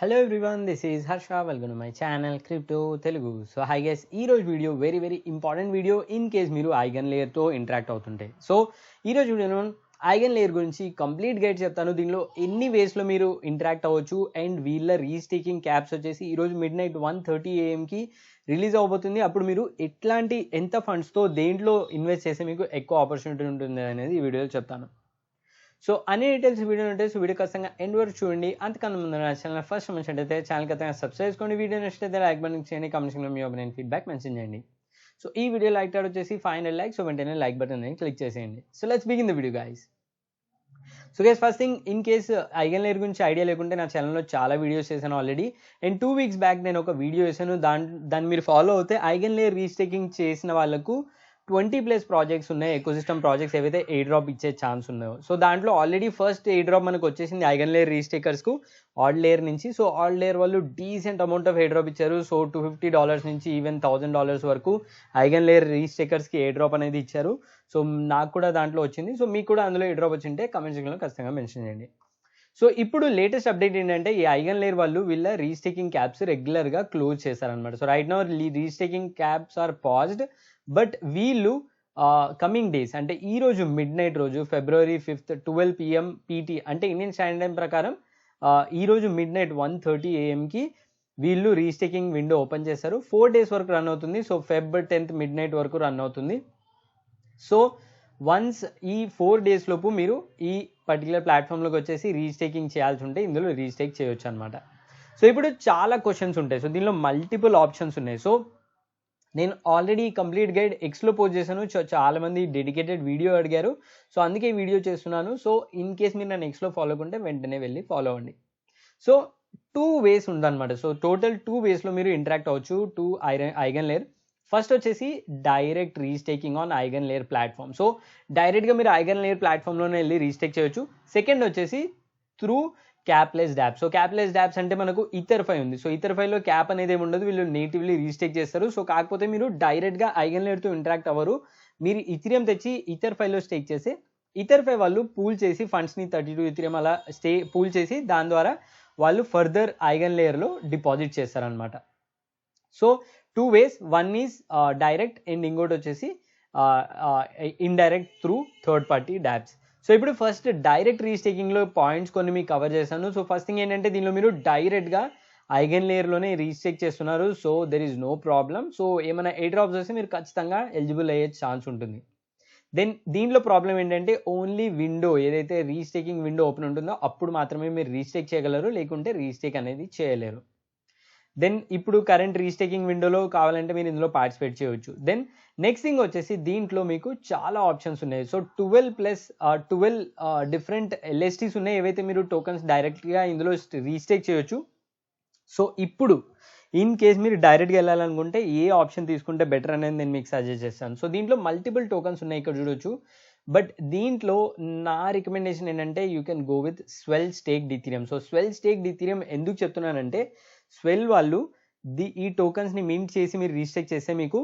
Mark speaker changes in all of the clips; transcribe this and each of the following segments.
Speaker 1: Hello everyone, this is Harsha. Welcome to my channel Crypto Telugu. So hi guys, ఈ రోజు video very important video in case మీరు Eigen layer తో interact అవుతుంటే. So ఈ రోజు వీడియోలో ఐగన్ లేయర్ గురించి కంప్లీట్ గైడ్ చెప్తాను. దీనిలో ఎన్ని వేస్ లో మీరు ఇంటరాక్ట్ అవ్వచ్చు అండ్ వీళ్ళ రీస్టేకింగ్ క్యాప్స్ వచ్చేసి ఈ రోజు మిడ్ నైట్ 1:30 AM కి రిలీజ్ అవబోతుంది. అప్పుడు మీరు ఎంత ఫండ్స్ తో దేంట్లో ఇన్వెస్ట్ చేస్తే మీకు ఎక్కువ ఆపర్చునిటీ ఉంటుంది అనేది ఈ వీడియోలో చెప్తాను. సో అన్ని డీటెయిల్స్ వీడియో ఉంటే సో వీడియో ఖచ్చితంగా ఎండ్ వరకు చూడండి. అంతకన్నా ముందు నా ఛానల్ ఫస్ట్ మంచినట్టయితే ఛానల్ ఖచ్చితంగా సబ్స్క్రైబ్ చేసుకోండి. వీడియో నచ్చితే లైక్ బటన్ చేయండి, కామెంట్స్లో మీ ఒపీనియన్ ఫీడ్బ్యాక్ మెన్షన్ చేయండి. సో ఈ వీడియో లైక్ టాడ్ వచ్చేసి 500 లైక్స్. సో వెంటనే లైక్ బటన్ అనేది క్లిక్ చేసేయండి. So let's begin the video guys. So guys first thing, in case eigen layer గురించి ఐడియా లేకుంటే నా ఛానల్లో చాలా వీడియోస్ చేశాను ఆల్రెడీ. అండ్ 2 weeks బ్యాక్ నేను ఒక వీడియో చేశాను. దాన్ని మీరు ఫాలో అవుతే ఐగన్ లేయర్ రీస్టేకింగ్ చేసిన వాళ్ళకు 20+ ప్రాజెక్ట్స్ ఉన్నాయి, ఎకోసిస్టమ్ ప్రాజెక్ట్స్ ఏవైతే ఎయిర్ డ్రాప్ ఇచ్చే ఛాన్స్ ఉన్నాయో. సో దాంట్లో ఆల్రెడీ ఫస్ట్ ఎయిర్ డ్రాప్ మనకు వచ్చేసింది ఐగన్ లేయర్ రీస్టేకర్స్కు ఆడ్ లేయర్ నుంచి. సో ఆడ్ లేయర్ వాళ్ళు decent amount of air drop ఇచ్చారు. సో $250 నుంచి ఈవెన్ $1000 వరకు ఐగన్ లేయర్ రీస్టేకర్స్కి ఎయిర్ డ్రాప్ అనేది ఇచ్చారు. సో నాకు కూడా దాంట్లో వచ్చింది. సో మీకు కూడా అందులో ఎయిర్ డ్రాప్ వచ్చింటే కమెంట్ సెక్షన్లో ఖచ్చితంగా మెన్షన్ చేయండి. సో ఇప్పుడు లేటెస్ట్ అప్డేట్ ఏంటంటే ఈ ఐగన్ లేయర్ వాళ్ళు వీళ్ళ రీస్టేకింగ్ క్యాప్స్ రెగ్యులర్గా క్లోజ్ చేశారనమాట. So right now restaking caps are paused. But వీళ్ళు కమింగ్ డేస్ అంటే ఈ రోజు మిడ్-నైట్ రోజు February 5th 12 PM PT అంటే ఇండియన్ స్టాండర్డ్ టైం ప్రకారం ఈ రోజు మిడ్-నైట్ 1:30 AM కి వీళ్ళు రీస్టేకింగ్ విండో ఓపెన్ చేశారు. 4 days వరకు రన్ అవుతుంది. సో Feb 10th మిడ్-నైట్ వరకు రన్ అవుతుంది. సో వన్స్ ఈ 4 days లోపు మీరు ఈ పర్టికులర్ ప్లాట్ఫామ్లోకి వచ్చేసి రీస్టేకింగ్ చేయాల్సి ఉంటే ఇందులో రీస్టేక్ చేయొచ్చు అనమాట. సో ఇప్పుడు చాలా క్వశ్చన్స్ ఉంటాయి. సో దీనిలో మల్టిపుల్ ఆప్షన్స్ ఉన్నాయి. సో నేను ఆల్రెడీ కంప్లీట్ గైడ్ ఎక్స్లో పోస్ట్ చేశాను. చాలా మంది డెడికేటెడ్ వీడియో అడిగారు. సో అందుకే వీడియో చేస్తున్నాను. సో ఇన్ కేస్ మీరు నన్ను ఎక్స్లో ఫాలో అవ్వకుంటే వెంటనే వెళ్ళి ఫాలో అవ్వండి. సో 2 ways ఉందన్నమాట. సో టోటల్ 2 waysలో మీరు ఇంటరాక్ట్ అవ్వచ్చు టు ఐగన్ లేయర్. ఫస్ట్ వచ్చేసి direct restaking on EigenLayer platform. So డైరెక్ట్గా మీరు ఐగన్ లేయర్ ప్లాట్ఫామ్లోనే వెళ్ళి రీస్టేక్ చేయొచ్చు. సెకండ్ వచ్చేసి త్రూ క్యాప్లెస్ డాప్స్. సో క్యాప్లెస్ డాప్స్ అంటే మనకు ఇథర్ఫై ఉంది. సో ఇథర్ఫైలో క్యాప్ అనేది ఏమి ఉండదు, వీళ్ళు నేటివ్లీ రీస్టేక్ చేస్తారు. సో కాకపోతే మీరు డైరెక్ట్గా ఐగన్ లేయర్తో ఇంటరాక్ట్ అవ్వరు. మీరు ఇథీరియం తెచ్చి ఇథర్ఫైలో స్టేక్ చేసి ఇథర్ఫై వాళ్ళు పూల్ చేసి ఫండ్స్ని 32 ఇథీరియం అలా పూల్ చేసి దాని ద్వారా వాళ్ళు ఫర్దర్ ఐగన్ లేయర్లో డిపాజిట్ చేస్తారనమాట. So 2 ways, one is direct and ఇంకోటి వచ్చేసి indirect through third party డాప్స్. So ఇప్పుడు ఫస్ట్ డైరెక్ట్ రీస్టేకింగ్లో పాయింట్స్ కొన్ని మీకు కవర్ చేశాను. సో ఫస్ట్ థింగ్ ఏంటంటే దీనిలో మీరు డైరెక్ట్గా ఐగన్ లేయర్లోనే రీస్టేక్ చేస్తున్నారు. So there is no problem. So ఏమైనా ఎయిర్ డ్రాప్స్ వస్తే మీరు ఖచ్చితంగా ఎలిజిబుల్ అయ్యే ఛాన్స్ ఉంటుంది. దెన్ దీనిలో ప్రాబ్లం ఏంటంటే ఓన్లీ విండో ఏదైతే రీస్టేకింగ్ విండో ఓపెన్ ఉంటుందో అప్పుడు మాత్రమే మీరు రీస్టేక్ చేయగలరు, లేకుంటే రీస్టేక్ అనేది చేయలేరు. దెన్ ఇప్పుడు కరెంట్ రీస్టేకింగ్ విండోలో కావాలంటే మీరు ఇందులో పార్టిసిపేట్ చేయవచ్చు. దెన్ నెక్స్ట్ థింగ్ వచ్చేసి దీంట్లో మీకు చాలా ఆప్షన్స్ ఉన్నాయి. సో 12 డిఫరెంట్ LSTs ఉన్నాయి ఏవైతే మీరు టోకన్స్ డైరెక్ట్గా ఇందులో రీస్టేక్ చేయొచ్చు. సో ఇప్పుడు ఇన్ కేస్ మీరు డైరెక్ట్గా వెళ్ళాలనుకుంటే ఏ ఆప్షన్ తీసుకుంటే బెటర్ అనేది నేను మీకు సజెస్ట్ చేస్తాను. సో దీంట్లో మల్టిపుల్ టోకన్స్ ఉన్నాయి, ఇక్కడ చూడొచ్చు. బట్ దీంట్లో నా రికమెండేషన్ ఏంటంటే you can go with swell staked Ethereum. So swell staked Ethereum ఎందుకు చెప్తున్నానంటే స్వెల్ వాళ్ళు ఈ టోకన్స్ని మింట్ చేసి మీరు రీస్టేక్ చేస్తే మీకు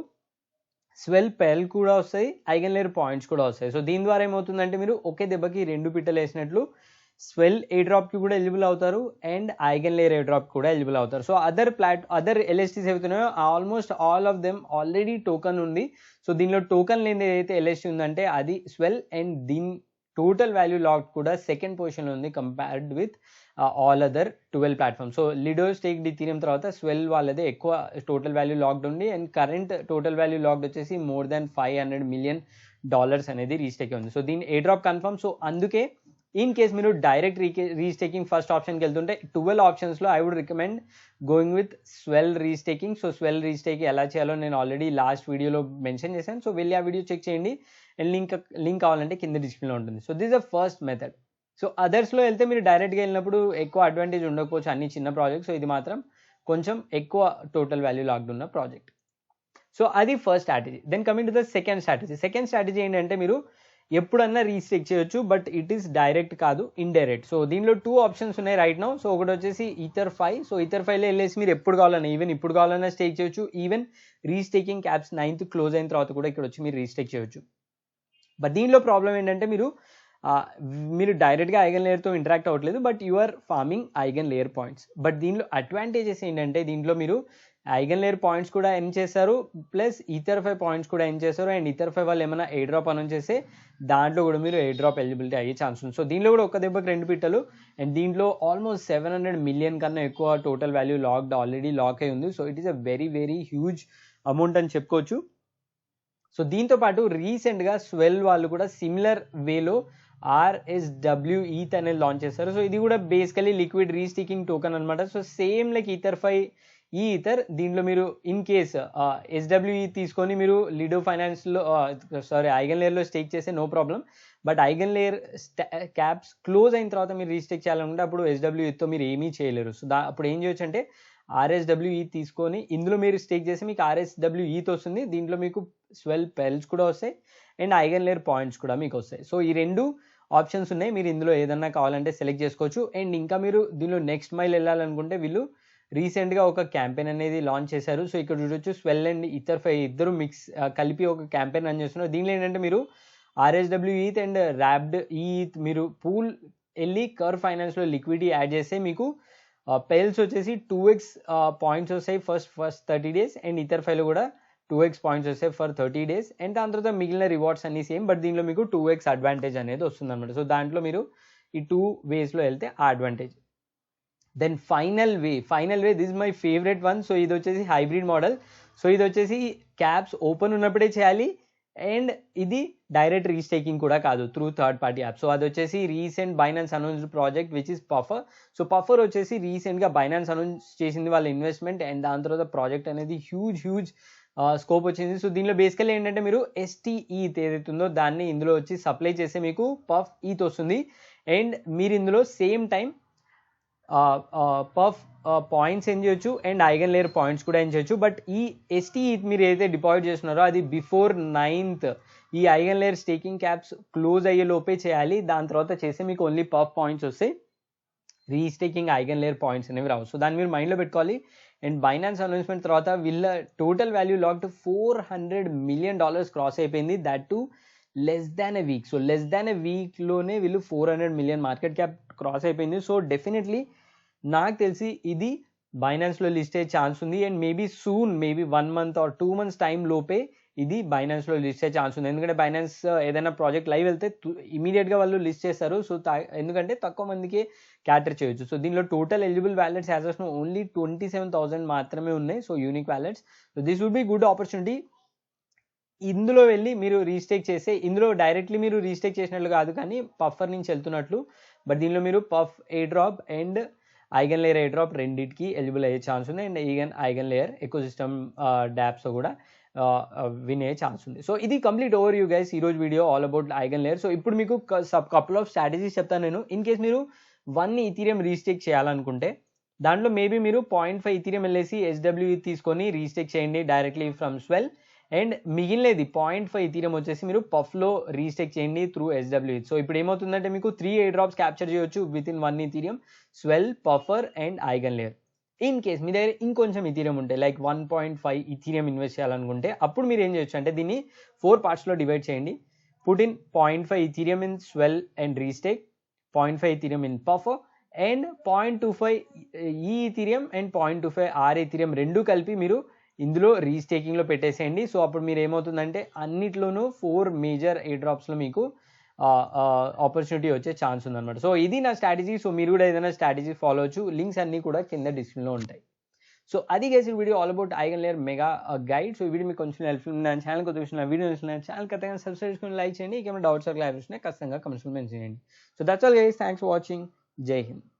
Speaker 1: స్వెల్ పెల్ కూడా వస్తాయి, ఐగన్ లేయర్ పాయింట్స్ కూడా వస్తాయి. సో దీని ద్వారా ఏమవుతుందంటే మీరు ఒకే దెబ్బకి 2 పిట్టలు వేసినట్లు స్వెల్ ఎయిర్ డ్రాప్కి కూడా ఎలిజిబుల్ అవుతారు and EigenLayer airdrop కూడా ఎలిజిబుల్ అవుతారు. సో అదర్ LSTs ఏవైతున్నాయో almost all of them already token ఉంది. సో దీనిలో టోకన్ లేని ఏదైతే LST ఉందంటే అది స్వెల్ అండ్ దీని టోటల్ వాల్యూ లాక్డ్ కూడా సెకండ్ పొజిషన్లో ఉంది compared with all other 12 platforms. So Lido stake Ethereum తర్వాత స్వెల్ వాళ్ళదే ఎక్కువ టోటల్ వాల్యూ లాక్డ్ ఉంది and current total value locked వచ్చేసి more than $500 million అనేది రీస్టేక్ ఉంది. సో దీని ఎయిర్ డ్రాప్ కన్ఫర్మ్. సో అందుకే ఇన్ కేస్ మీరు డైరెక్ట్ రీస్టేకింగ్ ఫస్ట్ ఆప్షన్కి వెళ్తుంటే 12 ఆప్షన్స్లో I would recommend going with Swell restaking. So Swell restake ఎలా చేయాలో నేను ఆల్రెడీ లాస్ట్ వీడియోలో మెన్షన్ చేశాను. సో వెళ్ళి ఆ వీడియో చెక్ చేయండి అండ్ లింక్ కావాలంటే కింద డిస్క్రిప్షన్లో ఉంటుంది. So this the first method. So అదర్స్లో వెళ్తే మీరు డైరెక్ట్గా వెళ్ళినప్పుడు ఎక్కువ అడ్వాంటేజ్ ఉండకపోవచ్చు, అన్ని చిన్న ప్రాజెక్ట్. సో ఇది మాత్రం కొంచెం ఎక్కువ టోటల్ వాల్యూ లాక్డ్ ఉన్న ప్రాజెక్ట్. సో అది first strategy. Then coming to the second strategy ఏంటంటే మీరు ఎప్పుడన్నా రీస్టేక్ చేయొచ్చు, బట్ ఇట్ ఈస్ డైరెక్ట్ కాదు, ఇండైరెక్ట్. సో దీనిలో 2 ఆప్షన్స్ ఉన్నాయి రైట్ నౌ. సో ఒకటి వచ్చేసి ఇథర్ఫై. సో ఇథర్ఫైలో వెళ్ళేసి మీరు ఎప్పుడు కావాలన్నా ఈవెన్ ఇప్పుడు కావాలన్నా స్టేక్ చేయొచ్చు. ఈవెన్ రీస్టేకింగ్ క్యాప్స్ 9th క్లోజ్ అయిన తర్వాత కూడా ఇక్కడ వచ్చి మీరు రీస్టేక్ చేయొచ్చు. బట్ దీనిలో ప్రాబ్లం ఏంటంటే మీరు మీరు డైరెక్ట్గా ఐగన్ లేయర్తో ఇంటరాక్ట్ అవ్వట్లేదు, but you are farming Eigen layer points. But దీనిలో అడ్వాంటేజెస్ ఏంటంటే దీంట్లో మీరు ఐగన్ లేయర్ పాయింట్స్ కూడా ఎర్న్ చేస్తారు, ప్లస్ ఈథర్ఫై పాయింట్స్ కూడా ఎర్న్ చేస్తారు. అండ్ ఈథర్ఫై వాళ్ళు ఏమైనా ఎయిర్ డ్రాప్ అనౌన్స్ చేస్తే దాంట్లో కూడా మీరు ఎయిర్ డ్రాప్ ఎలిజిబిలిటీ అయ్యే ఛాన్స్ ఉంది. సో దీనిలో కూడా ఒక దెబ్బకి 2 పిట్టలు. అండ్ దీంట్లో ఆల్మోస్ట్ 700 మిలియన్ కన్నా ఎక్కువ టోటల్ వాల్యూ ఆల్రెడీ లాక్ అయి ఉంది. So it is a very very huge amount అని చెప్పుకోవచ్చు. సో దీంతో పాటు రీసెంట్గా స్వెల్ వాళ్ళు కూడా సిమిలర్ వేలో RSWETH అనేది లాంచ్ చేస్తారు. సో ఇది కూడా బేసికలీ లిక్విడ్ రీస్టికింగ్ టోకెన్ అనమాట. సో సేమ్ లైక్ ఈథర్ఫై ఈథర్, దీంట్లో మీరు ఇన్ కేస్ SWE తీసుకొని మీరు లిడో ఫైనాన్స్లో ఐగన్ లేయర్లో స్టేక్ చేస్తే no problem. But Eigen layer caps close అయిన తర్వాత మీరు రీస్టేక్ చేయాలనుకుంటే అప్పుడు SWEతో మీరు ఏమీ చేయలేరు. సో అప్పుడు ఏం చేయొచ్చు అంటే RSWE తీసుకొని ఇందులో మీరు స్టేక్ చేసి మీకు RSWEతో వస్తుంది. దీంట్లో మీకు స్వెల్ పెల్స్ కూడా వస్తాయి అండ్ ఐగన్ లేయర్ పాయింట్స్ కూడా మీకు వస్తాయి. సో ఈ 2 ఆప్షన్స్ ఉన్నాయి, మీరు ఇందులో ఏదన్నా కావాలంటే సెలెక్ట్ చేసుకోవచ్చు. అండ్ ఇంకా మీరు దీనిలో నెక్స్ట్ మైల్ వెళ్ళాలనుకుంటే వీళ్ళు రీసెంట్గా ఒక క్యాంపెయిన్ అనేది లాంచ్ చేశారు. సో ఇక్కడ చూడొచ్చు స్వెల్ అండ్ ఈథర్ఫై ఇద్దరు కలిపి ఒక క్యాంపెయిన్ రన్ చేస్తున్నారు. దీనిలో ఏంటంటే మీరు RSWETH అండ్ ర్యాప్డ్ ETH మీరు పూల్ వెళ్ళి కర్వ్ ఫైనాన్స్లో లిక్విడిటీ యాడ్ చేస్తే మీకు పెల్స్ వచ్చేసి 2x పాయింట్స్ వస్తాయి ఫస్ట్ 30 days. అండ్ ఈథర్ఫైలో కూడా 2x పాయింట్స్ వస్తాయి ఫర్ 30 days. అండ్ దాని తర్వాత మిగిలిన రివార్డ్స్ అన్ని సేమ్, బట్ దీనిలో మీకు 2x అడ్వాంటేజ్ అనేది వస్తుంది అనమాట. సో దాంట్లో మీరు ఈ 2 వేస్లో వెళ్తే ఆ advantage. Then final way this is my favourite one. So ఇది వచ్చేసి హైబ్రిడ్ మోడల్. సో ఇది వచ్చేసి క్యాప్స్ ఓపెన్ ఉన్నప్పుడే చేయాలి అండ్ ఇది డైరెక్ట్ రీస్టేకింగ్ కూడా కాదు, through third party app. So అది వచ్చేసి recent Binance announced project which is puffer. So puffer వచ్చేసి రీసెంట్గా బైనాన్స్ అనౌన్స్ చేసింది వాళ్ళ ఇన్వెస్ట్మెంట్ అండ్ దాని తర్వాత ప్రాజెక్ట్ అనేది హ్యూజ్ స్కోప్ వచ్చింది. సో దీనిలో బేసికల్లీ ఏంటంటే మీరు STETH ఏదైతే ఉందో దాన్ని ఇందులో వచ్చి సప్లై చేస్తే మీకు పఫ్ ETH వస్తుంది. అండ్ మీరు ఇందులో సేమ్ టైం పఫ్ పాయింట్స్ ఏం చేయొచ్చు అండ్ ఐగన్ లేయర్ పాయింట్స్ కూడా ఏం చేయొచ్చు. బట్ ఈ STETH మీరు ఏదైతే డిపాజిట్ చేస్తున్నారో అది బిఫోర్ 9th ఈ eigen layer staking caps close అయ్యే లోపే చేయాలి. దాని తర్వాత చేస్తే మీకు ఓన్లీ పఫ్ పాయింట్స్ వస్తాయి, రీస్టేకింగ్ ఐగన్ లేయర్ పాయింట్స్ అనేవి రావు. సో దాన్ని మీరు మైండ్లో పెట్టుకోవాలి. అండ్ బైనాన్స్ అనౌన్స్మెంట్ తర్వాత వీళ్ళ total value locked $400 million cross అయిపోయింది, that to less than a week. So less than a వీక్లోనే వీళ్ళు 400 మిలియన్ మార్కెట్ క్యాప్ క్రాస్ అయిపోయింది. సో డెఫినెట్లీ నాకు తెలిసి ఇది బైనాన్స్లో లిస్ట్ అయ్యే ఛాన్స్ ఉంది. And maybe 1 month or 2 months time లోపే ఇది బైనాన్స్లో లిస్ట్ అయ్యే ఛాన్స్ ఉంది. ఎందుకంటే బైనాన్స్ ఏదైనా ప్రాజెక్ట్ లైవ్ వెళ్తే ఇమీడియట్గా వాళ్ళు లిస్ట్ చేస్తారు. సో ఎందుకంటే తక్కువ మందికి క్యాటర్ చేయొచ్చు. సో దీనిలో total eligible wallets as of now only 27,000 మాత్రమే ఉన్నాయి. So unique wallets. So this would be good opportunity. ఇందులో వెళ్ళి మీరు రీస్టేక్ చేస్తే ఇందులో డైరెక్ట్లీ మీరు రీస్టేక్ చేసినట్లు కాదు కానీ పఫర్ నుంచి వెళ్తున్నట్లు. బట్ దీనిలో మీరు Puff airdrop and EigenLayer airdrop రెండింటికి ఎలిజిబుల్ అయ్యే ఛాన్స్ ఉంది. And EigenLayer ecosystem dapps కూడా విన్ అయ్యే ఛాన్స్ ఉంది. సో ఇది కంప్లీట్ ఓవర్ యూ గైస్ ఈరోజు video all about EigenLayer. So ఇప్పుడు మీకు కపుల్ ఆఫ్ స్ట్రాటజీస్ చెప్తాను నేను. ఇన్ కేస్ మీరు 1 ఈథీరియం రీస్టేక్ చేయాలనుకుంటే దాంట్లో మేబీ మీరు 0.5 ఈథీరియం వెళ్ళేసి SWE తీసుకొని రీస్టేక్ చేయండి డైరెక్ట్లీ ఫ్రమ్ స్వెల్. అండ్ మిగిలినది 0.5 ఈథీరియం వచ్చేసి మీరు పఫ్లో రీస్టేక్ చేయండి త్రూ SWE. సో ఇప్పుడు ఏమవుతుందంటే మీకు 3 ఎయిర్ డ్రాప్స్ క్యాప్చర్ చేయొచ్చు within 1 Ethereum, Swell, Puffer and EigenLayer. In case మీ దగ్గర ఇంకొంచెం ఈథీరియం ఉంటే లైక్ 1.5 ఈథీరియం ఇన్వెస్ట్ చేయాలనుకుంటే అప్పుడు మీరు ఏం చేయొచ్చు అంటే దీన్ని 4 పార్ట్స్లో డివైడ్ చేయండి. Put in 0.5 Ethereum in Swell and restake, 0.5 Ethereum in Puffer and 0.25 ఈ ఈథీరియం అండ్ 0.25 ఆర్ ఈథీరియం రెండు కలిపి మీరు ఇందులో రీస్టేకింగ్లో పెట్టేసేయండి. సో అప్పుడు మీరు ఏమవుతుందంటే అన్నిట్లోనూ 4 మేజర్ ఎయిర్ డ్రాప్స్లో మీకు ఆపర్చునిటీ వచ్చే ఛాన్స్ ఉందన్నమాట. సో ఇది నా స్ట్రాటజీ. సో మీరు కూడా ఏదైనా స్ట్రాటజీ ఫాలో అవచ్చు, లింక్స్ అన్నీ కూడా కింద డిస్క్రిప్షన్లో ఉంటాయి. సో అది గైస్ ఈ video all about eigen layer mega guide. So ఈ వీడియో మీకు కొంచెం హెల్ప్ఫుల్ ఉంది. ఛానల్ కొత్త విషయం వీడియో ఛానల్ ఖచ్చితంగా సబ్స్క్రైబ్ చేసుకుని లైక్ చేయండి. ఏమైనా డౌట్స్ క్లారిఫికేషన్ ఖచ్చితంగా కమెంట్స్లో మెన్షన్ చేయండి. So that's all guys, thanks for watching. జై హింద్.